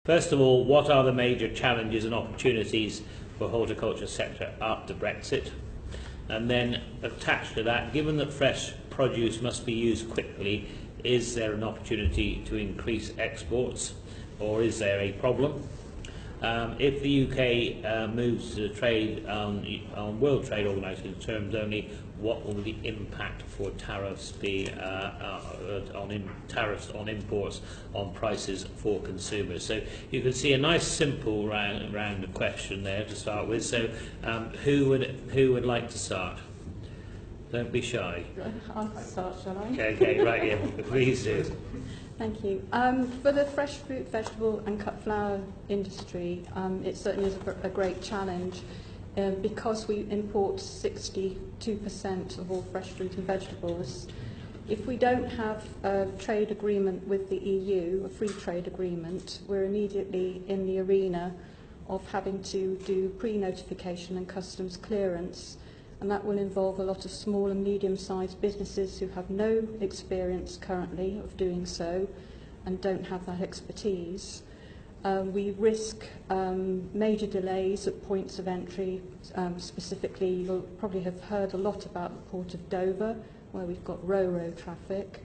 First of all, what are the major challenges and opportunities for horticulture sector after Brexit? And then attached to that, given that fresh produce must be used quickly, is there an opportunity to increase exports, or is there a problem? If the UK moves to trade on World Trade Organization terms only, what will the impact for tariffs be tariffs on imports on prices for consumers? So you can see a nice simple round of question there to start with. So who would like to start? Don't be shy. I'll start, shall I? Okay, right, yeah, please do. Thank you. For the fresh fruit, vegetable and cut flower industry, it certainly is a great challenge because we import 62% of all fresh fruit and vegetables. If we don't have a trade agreement with the EU, a free trade agreement, we're immediately in the arena of having to do pre-notification and customs clearance, and that will involve a lot of small and medium-sized businesses who have no experience currently of doing so and don't have that expertise. We risk major delays at points of entry. Specifically, you'll probably have heard a lot about the Port of Dover, where we've got ro-ro traffic.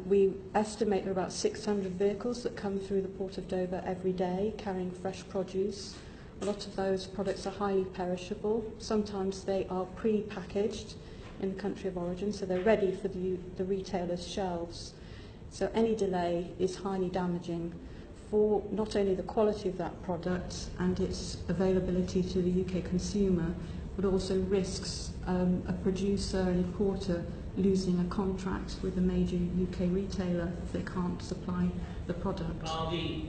We estimate there are about 600 vehicles that come through the Port of Dover every day carrying fresh produce. A lot of those products are highly perishable. Sometimes they are pre-packaged in the country of origin, so they're ready for the retailer's shelves. So any delay is highly damaging for not only the quality of that product and its availability to the UK consumer, but also risks a producer and importer losing a contract with a major UK retailer if they can't supply the product. Are the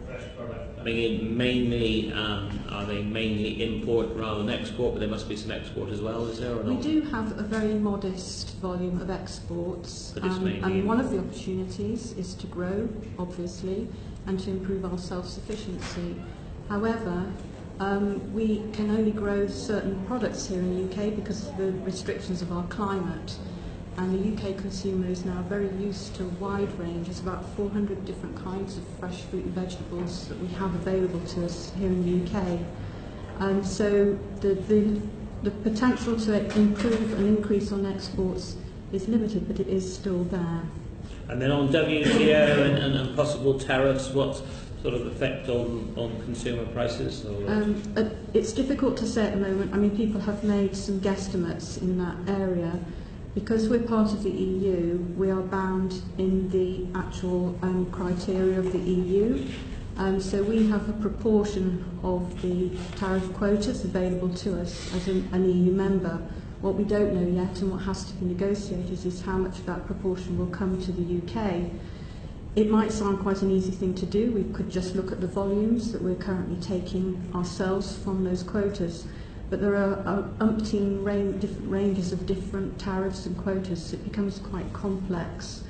fresh product coming in mainly, are they mainly import rather than export, but there must be some export as well, is there or not? We do have a very modest volume of exports, and one of the opportunities is to grow, obviously, and to improve our self-sufficiency. However, we can only grow certain products here in the UK because of the restrictions of our climate, and the UK consumer is now very used to a wide range. There's about 400 different kinds of fresh fruit and vegetables that we have available to us here in the UK, and so the potential to improve and increase on exports is limited, but it is still there. And then on WTO and possible tariffs, what sort of effect on consumer prices? It's difficult to say at the moment. I mean, people have made some guesstimates in that area. Because we're part of the EU, we are bound in the actual criteria of the EU. So we have a proportion of the tariff quotas available to us as an EU member. What we don't know yet and what has to be negotiated is how much of that proportion will come to the UK. It might sound quite an easy thing to do. We could just look at the volumes that we're currently taking ourselves from those quotas. But there are umpteen different ranges of different tariffs and quotas, so it becomes quite complex.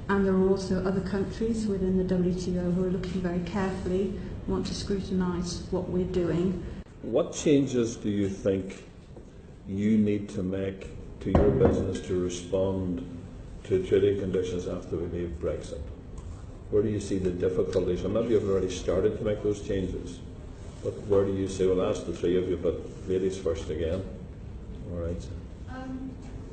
And there are also other countries within the WTO who are looking very carefully, want to scrutinise what we're doing. What changes do you think you need to make to your business to respond to trading conditions after we leave Brexit? Where do you see the difficulties? And maybe you've already started to make those changes, but where do you see, well, ask the three of you, but ladies first again. All right.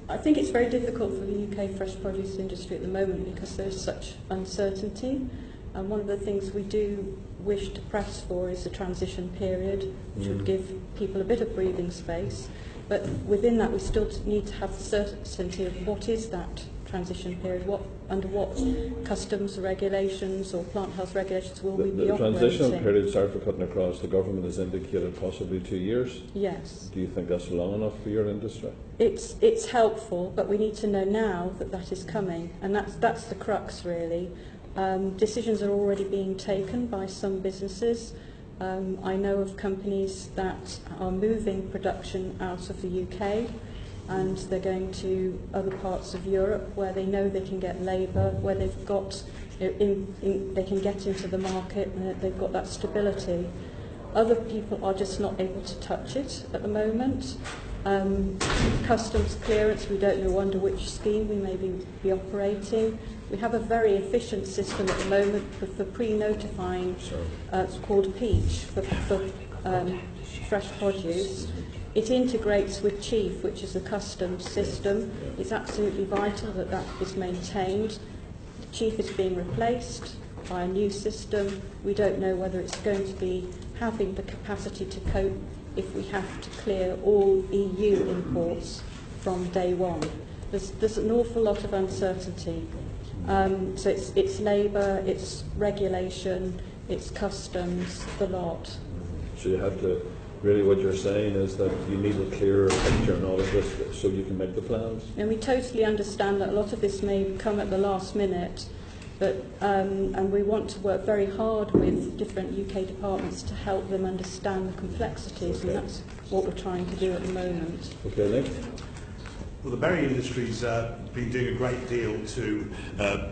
I think it's very difficult for the UK fresh produce industry at the moment because there's such uncertainty. And one of the things we do wish to press for is a transition period, which would give people a bit of breathing space. But within that, we still need to have the certainty of what is that transition period, under what customs regulations or plant health regulations will we be operating. The transitional period, sorry for cutting across, the government has indicated possibly 2 years. Yes. Do you think that's long enough for your industry? It's helpful, but we need to know now that that is coming, and that's the crux really. Decisions are already being taken by some businesses. I know of companies that are moving production out of the UK and they're going to other parts of Europe where they know they can get labour, where they've got, they can get into the market and they've got that stability. Other people are just not able to touch it at the moment. Customs clearance, we don't know under which scheme we may be operating. We have a very efficient system at the moment for pre-notifying, it's called Peach, for fresh produce. It integrates with Chief, which is a customs system. It's absolutely vital that that is maintained. Chief is being replaced by a new system. We don't know whether it's going to be having the capacity to cope if we have to clear all EU imports from day one. There's an awful lot of uncertainty. So it's labour, it's regulation, it's customs, the lot. So you have to, really what you're saying is that you need a clearer picture and all of this so you can make the plans? And we totally understand that a lot of this may come at the last minute, but and we want to work very hard with different UK departments to help them understand the complexities, and that's what we're trying to do at the moment. Okay, Nick? Well, the berry industry's been doing a great deal to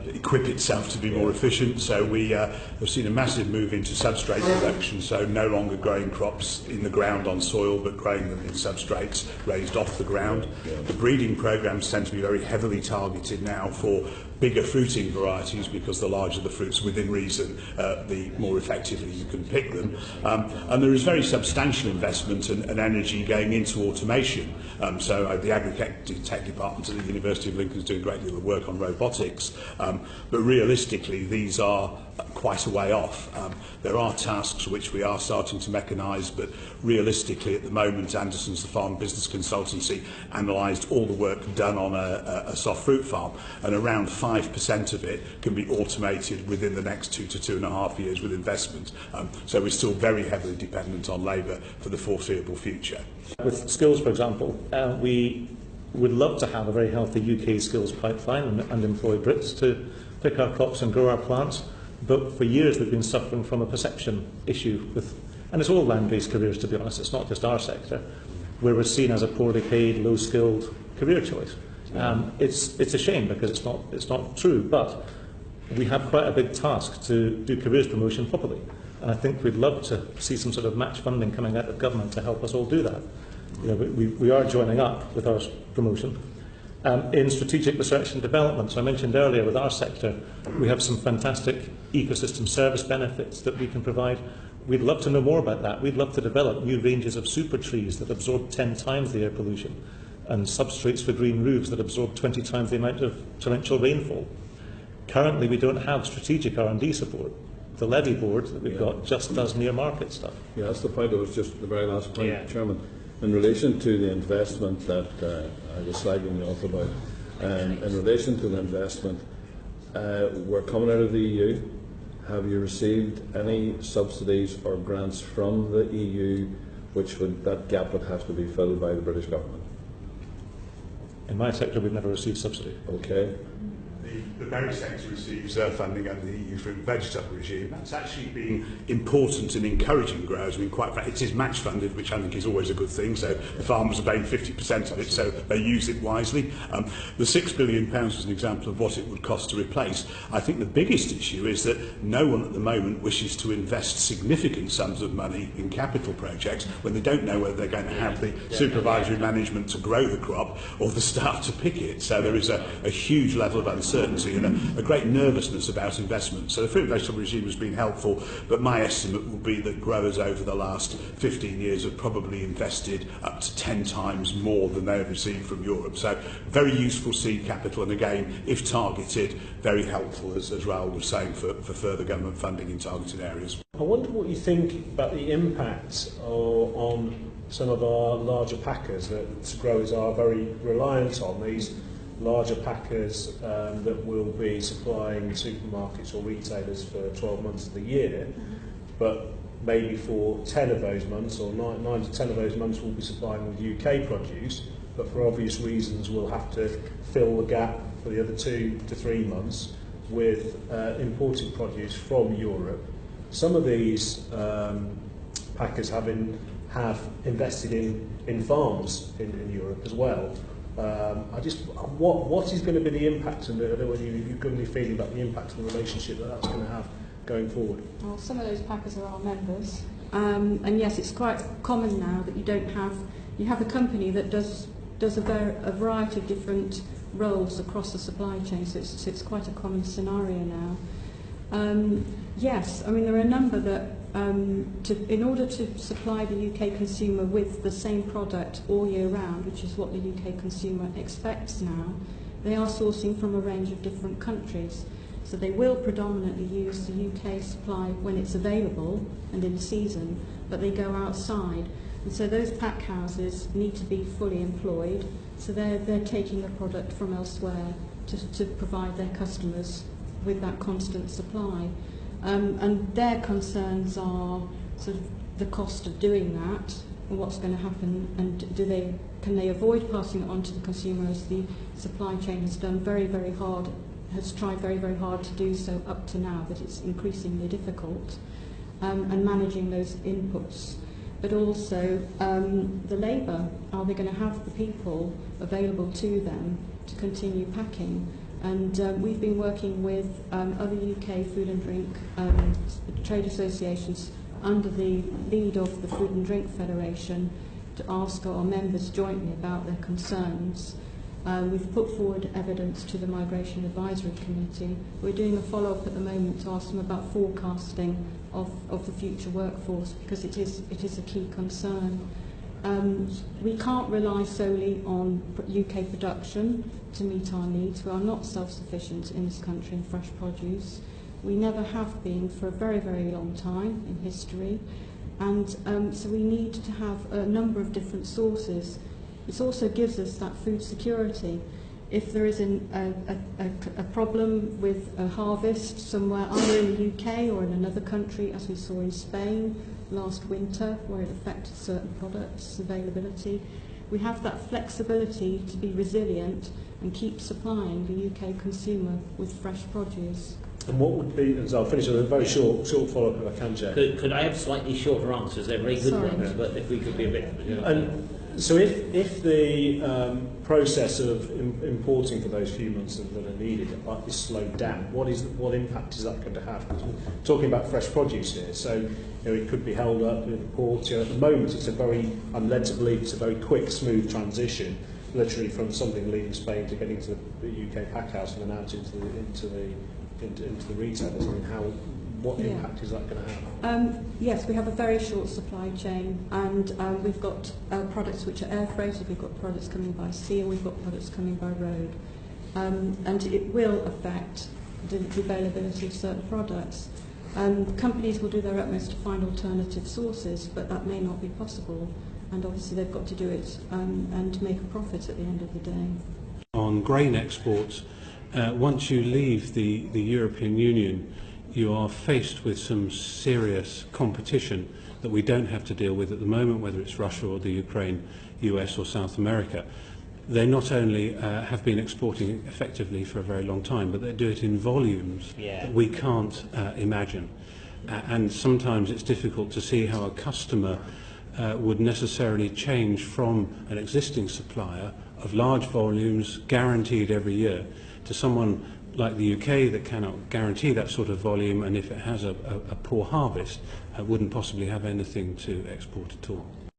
equip itself to be more efficient. So we have seen a massive move into substrate production, so no longer growing crops in the ground on soil, but growing them in substrates raised off the ground. The breeding programs tend to be very heavily targeted now for bigger fruiting varieties, because the larger the fruits within reason, the more effectively you can pick them. And there is very substantial investment and energy going into automation. So the Agri-Tech department at the University of Lincoln is doing a great deal of work on robotics. But realistically, these are quite a way off. There are tasks which we are starting to mechanise, but realistically at the moment, Anderson's, the farm business consultancy, analysed all the work done on a soft fruit farm, and around 5% of it can be automated within the next 2 to 2.5 years with investment. So we're still very heavily dependent on labour for the foreseeable future. With skills, for example, we would love to have a very healthy UK skills pipeline and employ Brits to pick our crops and grow our plants. But for years we've been suffering from a perception issue with, and it's all land-based careers, to be honest, it's not just our sector, where we're seen as a poorly paid, low-skilled career choice. It's a shame, because it's not true, but we have quite a big task to do careers promotion properly, and I think we'd love to see some sort of match funding coming out of government to help us all do that. You know, we are joining up with our promotion. In strategic research and development, so I mentioned earlier with our sector, we have some fantastic ecosystem service benefits that we can provide. We'd love to know more about that. We'd love to develop new ranges of super trees that absorb 10 times the air pollution, and substrates for green roofs that absorb 20 times the amount of torrential rainfall. Currently, we don't have strategic R&D support. The levy board that we've got just does near market stuff. Yeah, that's the point. It was just the very last point, Chairman. In relation to the investment that I was slagging you off about, in relation to the investment, we're coming out of the EU. Have you received any subsidies or grants from the EU, that gap would have to be filled by the British government? In my sector, we've never received subsidy. Okay. The berry sector receives funding under the EU fruit and vegetable regime. That's actually been important in encouraging growers. I mean, quite frankly, it is match funded, which I think is always a good thing. So the farmers are paying 50% of it, so they use it wisely. The £6 billion was an example of what it would cost to replace. I think the biggest issue is that no one at the moment wishes to invest significant sums of money in capital projects when they don't know whether they're going to have the supervisory management to grow the crop or the staff to pick it. So there is a huge level of uncertainty and a great nervousness about investment. So the fruit and vegetable regime has been helpful, but my estimate will be that growers over the last 15 years have probably invested up to 10 times more than they have received from Europe. So very useful seed capital, and again, if targeted, very helpful, as Raoul was saying, for further government funding in targeted areas. I wonder what you think about the impact on some of our larger packers that growers are very reliant on, these larger packers that will be supplying supermarkets or retailers for 12 months of the year, but maybe for 10 of those months, or 9 to 10 of those months, we'll be supplying with UK produce, but for obvious reasons we'll have to fill the gap for the other 2 to 3 months with imported produce from Europe. Some of these packers have invested in farms in Europe as well. What is going to be the impact, and I don't know whether you've got any feeling about the impact of the relationship that's going to have going forward? Well, some of those packers are our members, And yes, it's quite common now that you have a company that does a variety of different roles across the supply chain, so it's quite a common scenario now. Yes, I mean there are a number that, in order to supply the UK consumer with the same product all year round, which is what the UK consumer expects now, they are sourcing from a range of different countries. So they will predominantly use the UK supply when it's available and in season, but they go outside. And so those pack houses need to be fully employed, so they're taking a product from elsewhere to provide their customers with that constant supply. And their concerns are sort of the cost of doing that and what's going to happen, and can they avoid passing it on to the consumer, as the supply chain has done has tried very, very hard to do so up to now, but it's increasingly difficult, and managing those inputs. But also the labour, are they going to have the people available to them to continue packing? And we've been working with other UK food and drink trade associations under the lead of the Food and Drink Federation to ask our members jointly about their concerns. We've put forward evidence to the Migration Advisory Committee. We're doing a follow-up at the moment to ask them about forecasting of the future workforce, because it is a key concern. We can't rely solely on UK production to meet our needs. We are not self-sufficient in this country in fresh produce. We never have been for a very, very long time in history. And so we need to have a number of different sources. It also gives us that food security. If there is a problem with a harvest somewhere, either in the UK or in another country, as we saw in Spain last winter, where it affected certain products' availability, we have that flexibility to be resilient and keep supplying the UK consumer with fresh produce. And what would be, and so I'll finish with a very short follow-up if I can, Jeff. Could I have slightly shorter answers? They're very good ones, but if we could be a bit... And so if the process of importing for those few months that are needed is slowed down, what impact is that going to have? Because we're talking about fresh produce here, so it could be held up in the port. At the moment, I'm led to believe it's a very quick, smooth transition, literally from something leaving Spain to getting to the UK pack house and then out into the retailers. I mean, what impact is that going to have? Yes, we have a very short supply chain, and we've got products which are air freighted, we've got products coming by sea, and we've got products coming by road. And it will affect the availability of certain products. Companies will do their utmost to find alternative sources, but that may not be possible. And obviously they've got to do it and make a profit at the end of the day. On grain exports, once you leave the European Union, you are faced with some serious competition that we don't have to deal with at the moment, whether it's Russia or the Ukraine, US or South America. They not only have been exporting effectively for a very long time, but they do it in volumes that we can't imagine. And sometimes it's difficult to see how a customer would necessarily change from an existing supplier of large volumes guaranteed every year to someone like the UK that cannot guarantee that sort of volume, and if it has a poor harvest, wouldn't possibly have anything to export at all.